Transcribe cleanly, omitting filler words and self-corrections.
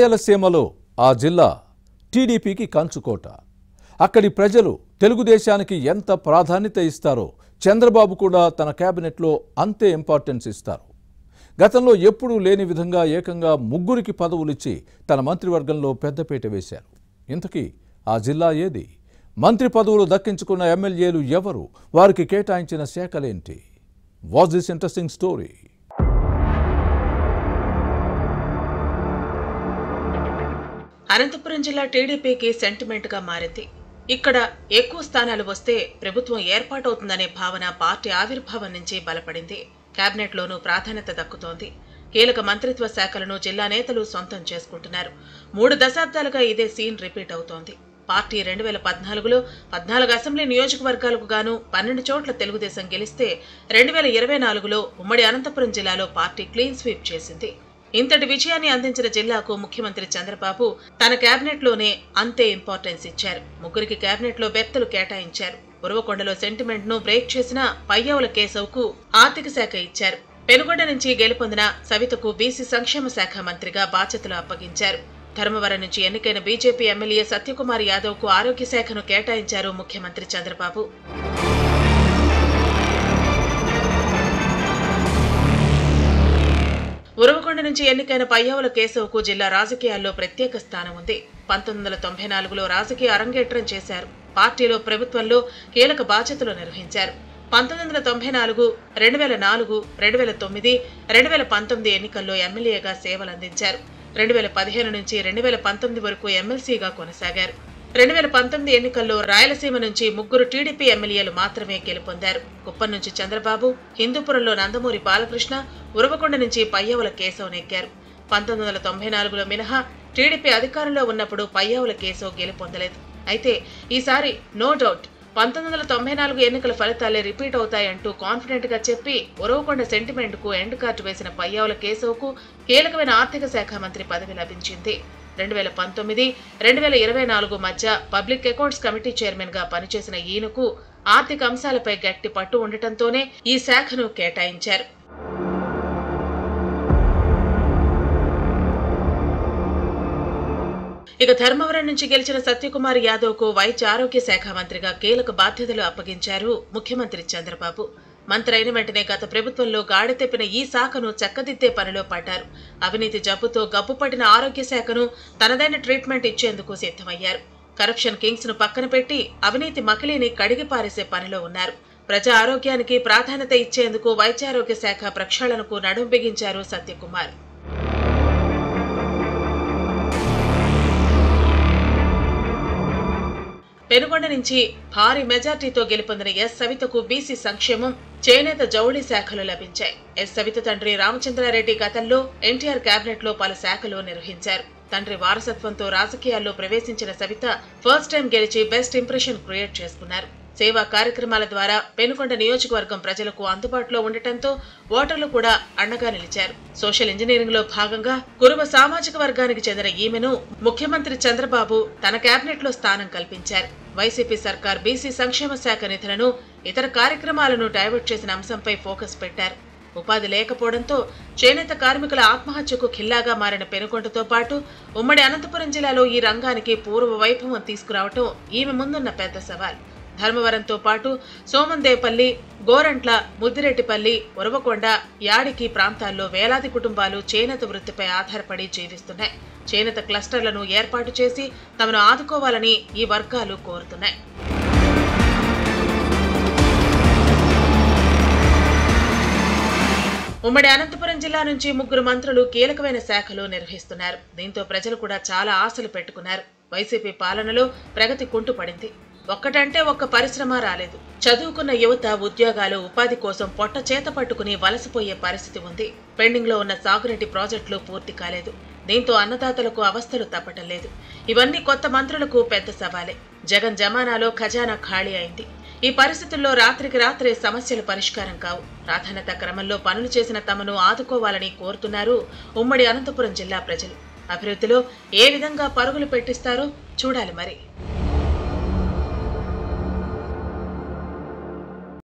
రాయలసీమలో ఆ జిల్లా టీడీపీకి కంచుకోట. అక్కడి ప్రజలు తెలుగుదేశానికి ఎంత ప్రాధాన్యత ఇస్తారో చంద్రబాబు కూడా తన కేబినెట్లో అంతే ఇంపార్టెన్స్ ఇస్తారు. గతంలో ఎప్పుడూ లేని విధంగా ఏకంగా ముగ్గురికి పదవులిచ్చి తన మంత్రివర్గంలో పెద్దపీట వేశారు. ఇంతకీ ఆ జిల్లా ఏది? మంత్రి పదవులు దక్కించుకున్న ఎమ్మెల్యేలు ఎవరు? వారికి కేటాయించిన శాఖలేంటి? Watch this interesting story. Anantapur జిల్లా టీడీపీకి సెంటిమెంట్ గా మారింది. ఇక్కడ ఎక్కువ స్థానాలు వస్తే ప్రభుత్వం ఏర్పాటవుతుందనే భావన పార్టీ ఆవిర్భావం నుంచి బలపడింది. కేబినెట్ లోనూ ప్రాధాన్యత దక్కుతోంది. కీలక మంత్రిత్వ శాఖలను జిల్లా నేతలు సొంతం చేసుకుంటున్నారు. 3 దశాబ్దాలుగా ఇదే సీన్ రిపీట్ అవుతోంది. పార్టీ 2014లో 14 అసెంబ్లీ నియోజకవర్గాలకు గాను 12 చోట్ల తెలుగుదేశం గెలిస్తే 2024లో ఉమ్మడి అనంతపురం జిల్లాలో పార్టీ క్లీన్ స్వీప్ చేసింది. ఇంతటి విజయాన్ని అందించిన జిల్లాకు ముఖ్యమంత్రి చంద్రబాబు తన కేబినెట్ లోనే అంతే ఇంపార్టెన్స్ ఇచ్చారు. ముగ్గురికి కేబినెట్ లో బెర్తులు కేటాయించారు. ఉరవకొండలో సెంటిమెంట్ ను బ్రేక్ చేసిన పయ్యావుల కేశవ్కు ఆర్థిక శాఖ ఇచ్చారు. పెనుగొండ నుంచి గెలుపొందిన సవితకు బీసీ సంక్షేమ శాఖ మంత్రిగా బాధ్యతలు అప్పగించారు. ధర్మవరం నుంచి ఎన్నికైన బీజేపీ ఎమ్మెల్యే సత్యకుమార్ యాదవ్ కు ఆరోగ్య శాఖను కేటాయించారు ముఖ్యమంత్రి చంద్రబాబు. ఉరవకొండ నుంచి ఎన్నికైన పయ్యావుల కేశవ్కు జిల్లా రాజకీయాల్లో ప్రత్యేక స్థానం ఉంది. 1994లో రాజకీయ అరంగేట్రం చేశారు. పార్టీలో ప్రభుత్వంలో కీలక బాధ్యతలు నిర్వహించారు. 1994, 2004, 2009, 2019 ఎన్నికల్లో ఎమ్మెల్యేగా సేవలందించారు. 2015 నుంచి 2019 వరకు ఎమ్మెల్సీగా కొనసాగారు. 2019 ఎన్నికల్లో రాయలసీమ నుంచి 3 టీడీపీ ఎమ్మెల్యేలు మాత్రమే గెలుపొందారు. కుప్పం నుంచి చంద్రబాబు, హిందూపురంలో నందమూరి బాలకృష్ణ, ఉరవకొండ నుంచి పయ్యావుల కేశవ్ నెగ్గారు. 1994లో మినహా టీడీపీ అధికారంలో ఉన్నప్పుడు పయ్యావుల కేశవ్ గెలుపొందలేదు. అయితే ఈసారి నో డౌట్ 1994 ఎన్నికల ఫలితాలే రిపీట్ అవుతాయంటూ కాన్ఫిడెంట్ గా చెప్పి ఉరవకొండ సెంటిమెంట్ కు ఎండ్ కార్డు వేసిన పయ్యావుల కేశవ్ కు కీలకమైన ఆర్థిక శాఖ మంత్రి పదవి లభించింది. 2019, 2024 మధ్య పబ్లిక్ అకౌంట్స్ కమిటీ చైర్మన్ గా పనిచేసిన ఈయనకు ఆర్థిక అంశాలపై గట్టి పట్టు ఉండటంతోనే ఈ శాఖను కేటాయించారు. ఇక ధర్మవరం నుంచి గెలిచిన సత్యకుమార్ యాదవ్ కు వైద్య ఆరోగ్య శాఖ మంత్రిగా కీలక బాధ్యతలు అప్పగించారు ముఖ్యమంత్రి చంద్రబాబు. మంత్రి అయిన వెంటనే గత ప్రభుత్వంలో గాడితెప్పిన ఈ శాఖను చక్కదిద్దే పనిలో పడ్డారు. అవినీతి జబ్బుతో గబ్బుపట్టిన ఆరోగ్య శాఖను తనదైన ట్రీట్మెంట్ ఇచ్చేందుకు సిద్ధమయ్యారు. కరప్షన్ కింగ్స్ ను పక్కన పెట్టి అవినీతి మకిలీని కడిగి పారేసే పనిలో ఉన్నారు. ప్రజా ఆరోగ్యానికి ప్రాధాన్యత ఇచ్చేందుకు వైద్యారోగ్య శాఖ ప్రక్షాళనకు నడుం బిగించారు సత్యకుమార్. పెనుగొండ నుంచి భారీ మెజార్టీతో గెలుపొందిన ఎస్ సవితకు బీసీ సంక్షేమం, చేనేత జౌళి శాఖలు లభించాయి. ఎస్ సవిత తండ్రి రామచంద్రారెడ్డి గతంలో ఎన్టీఆర్ కేబినెట్ లో పలు శాఖలు నిర్వహించారు. తండ్రి వారసత్వంతో రాజకీయాల్లో ప్రవేశించిన సవిత ఫస్ట్ టైం గెలిచి బెస్ట్ ఇంప్రెషన్ క్రియేట్ చేసుకున్నారు. సేవా కార్యక్రమాల ద్వారా పెనుగొండ నియోజకవర్గం ప్రజలకు అందుబాటులో ఉండటంతో ఓటర్లు కూడా అండగా నిలిచారు. సోషల్ ఇంజనీరింగ్ లో భాగంగా కురుబ సామాజిక వర్గానికి చెందిన ఈమెను ముఖ్యమంత్రి చంద్రబాబు తన కేబినెట్ లో స్థానం కల్పించారు. వైసీపీ సర్కార్ బీసీ సంక్షేమ శాఖ నిధులను ఇతర కార్యక్రమాలను డైవర్ట్ చేసిన అంశంపై ఫోకస్ పెట్టారు. ఉపాధి లేకపోవడంతో చేనేత కార్మికుల ఆత్మహత్యకు ఖిల్లాగా మారిన పెనుగొండతో పాటు ఉమ్మడి అనంతపురం జిల్లాలో ఈ రంగానికి పూర్వ వైభవం తీసుకురావటం ఈమె ముందున్న పెద్ద సవాల్. ధర్మవరంతో పాటు సోమందేపల్లి, గోరంట్ల, ముద్దిరెడ్డిపల్లి, ఉరవకొండ, యాడికి ప్రాంతాల్లో వేలాది కుటుంబాలు చేనేత వృత్తిపై ఆధారపడి జీవిస్తున్నాయి. చేనేత క్లస్టర్లను ఏర్పాటు చేసి తమను ఆదుకోవాలని ఈ వర్గాలు కోరుతున్నాయి. ఉమ్మడి అనంతపురం జిల్లా నుంచి 3 మంత్రులు కీలకమైన శాఖలు నిర్వహిస్తున్నారు. దీంతో ప్రజలు కూడా చాలా ఆశలు పెట్టుకున్నారు. వైసీపీ పాలనలో ప్రగతి కుంటుపడింది. ఒక్కటంటే ఒక్క పరిశ్రమ రాలేదు. చదువుకున్న యువత ఉద్యోగాలు, ఉపాధి కోసం పొట్ట చేత పట్టుకుని వలసపోయే పరిస్థితి ఉంది. పెండింగ్ లో ఉన్న సాగునీటి ప్రాజెక్టులు పూర్తి కాలేదు. దీంతో అన్నదాతలకు అవస్థలు తప్పటం లేదు. ఇవన్నీ కొత్త మంత్రులకు పెద్ద సవాలే. జగన్ జమానాలో ఖజానా ఖాళీ అయింది. ఈ పరిస్థితుల్లో రాత్రికి రాత్రే సమస్యలు పరిష్కారం కావు. ప్రాధాన్యత క్రమంలో పనులు చేసిన తమను ఆదుకోవాలని కోరుతున్నారు ఉమ్మడి అనంతపురం జిల్లా ప్రజలు. అభివృద్ధిలో ఏ విధంగా పరుగులు పెట్టిస్తారో చూడాలి మరి.